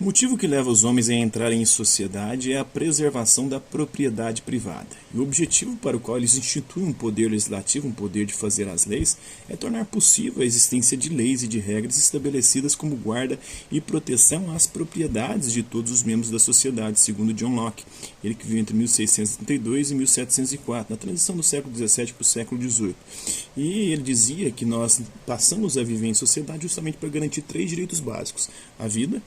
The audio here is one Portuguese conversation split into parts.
O motivo que leva os homens a entrarem em sociedade é a preservação da propriedade privada. E o objetivo para o qual eles instituem um poder legislativo, um poder de fazer as leis, é tornar possível a existência de leis e de regras estabelecidas como guarda e proteção às propriedades de todos os membros da sociedade, segundo John Locke, ele que viveu entre 1632 e 1704, na transição do século XVII para o século XVIII. E ele dizia que nós passamos a viver em sociedade justamente para garantir 3 direitos básicos: a vida,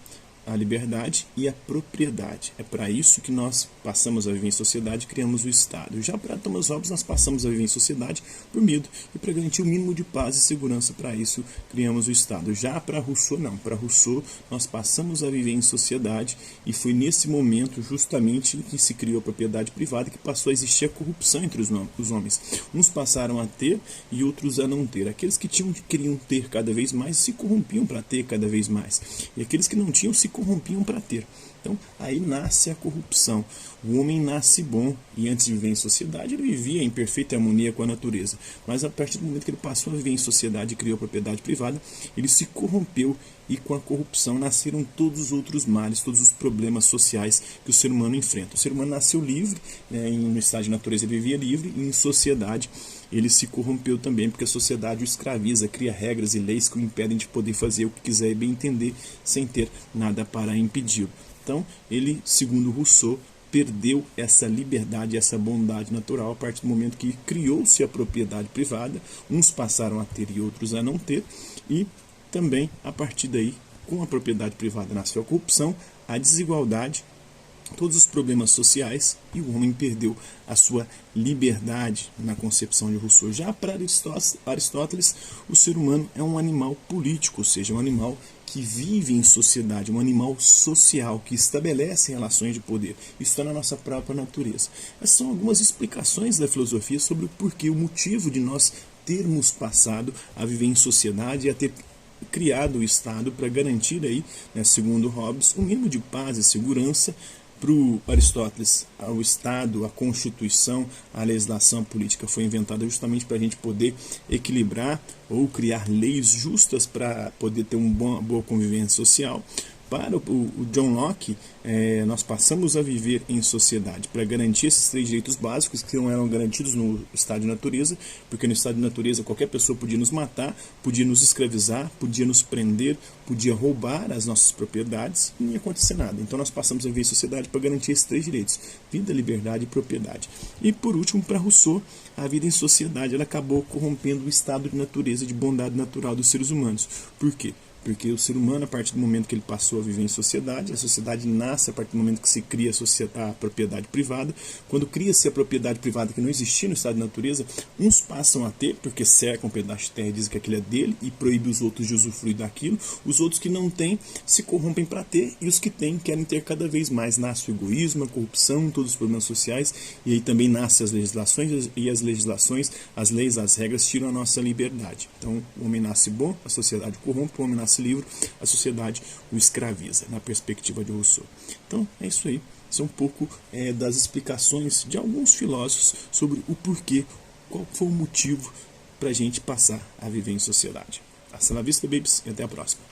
a liberdade e a propriedade. É para isso que nós passamos a viver em sociedade e criamos o Estado. Já para Thomas Hobbes, nós passamos a viver em sociedade por medo e para garantir o mínimo de paz e segurança. Para isso, criamos o Estado. Já para Rousseau, não. Para Rousseau, nós passamos a viver em sociedade e foi nesse momento justamente que se criou a propriedade privada, que passou a existir a corrupção entre os homens. Uns passaram a ter e outros a não ter. Aqueles que queriam ter cada vez mais se corrompiam para ter cada vez mais. E aqueles que não tinham se corrompiam para ter. Então, aí nasce a corrupção. O homem nasce bom e antes de viver em sociedade, ele vivia em perfeita harmonia com a natureza. Mas a partir do momento que ele passou a viver em sociedade e criou a propriedade privada, ele se corrompeu e com a corrupção nasceram todos os outros males, todos os problemas sociais que o ser humano enfrenta. O ser humano nasceu livre, no estado de natureza ele vivia livre, e em sociedade ele se corrompeu também, porque a sociedade o escraviza, cria regras e leis que o impedem de poder fazer o que quiser e bem entender, sem ter nada para impedi-lo. Então, ele, segundo Rousseau, perdeu essa liberdade, essa bondade natural a partir do momento que criou-se a propriedade privada, uns passaram a ter e outros a não ter, e também, a partir daí, com a propriedade privada nasceu a corrupção, a desigualdade, todos os problemas sociais, e o homem perdeu a sua liberdade na concepção de Rousseau. Já para Aristóteles, o ser humano é um animal político, ou seja, um animal que vive em sociedade, um animal social, que estabelece relações de poder. Isso está na nossa própria natureza. Essas são algumas explicações da filosofia sobre o porquê, o motivo de nós termos passado a viver em sociedade e a ter criado o Estado para garantir aí, segundo Hobbes, um mínimo de paz e segurança. Para o Aristóteles, o Estado, a Constituição, a legislação política foi inventada justamente para a gente poder equilibrar ou criar leis justas para poder ter uma boa convivência social. Para o John Locke, nós passamos a viver em sociedade para garantir esses 3 direitos básicos que não eram garantidos no estado de natureza, porque no estado de natureza qualquer pessoa podia nos matar, podia nos escravizar, podia nos prender, podia roubar as nossas propriedades e não ia acontecer nada. Então nós passamos a viver em sociedade para garantir esses 3 direitos: vida, liberdade e propriedade. E por último, para Rousseau, a vida em sociedade ela acabou corrompendo o estado de natureza, de bondade natural dos seres humanos. Por quê? Porque o ser humano, a partir do momento que ele passou a viver em sociedade, a sociedade nasce a partir do momento que se cria a propriedade privada. Quando cria-se a propriedade privada que não existia no estado de natureza, uns passam a ter, porque cercam um pedaço de terra e dizem que aquilo é dele e proíbe os outros de usufruir daquilo. Os outros que não têm se corrompem para ter, e os que têm querem ter cada vez mais. Nasce o egoísmo, a corrupção, todos os problemas sociais, e aí também nascem as legislações, e as legislações, as leis, as regras tiram a nossa liberdade. Então o homem nasce bom, a sociedade corrompe, o homem nasce livre, a sociedade o escraviza, na perspectiva de Rousseau. Então é isso aí, são um pouco das explicações de alguns filósofos sobre o porquê, qual foi o motivo para a gente passar a viver em sociedade. Hasta la vista, babies, e até a próxima.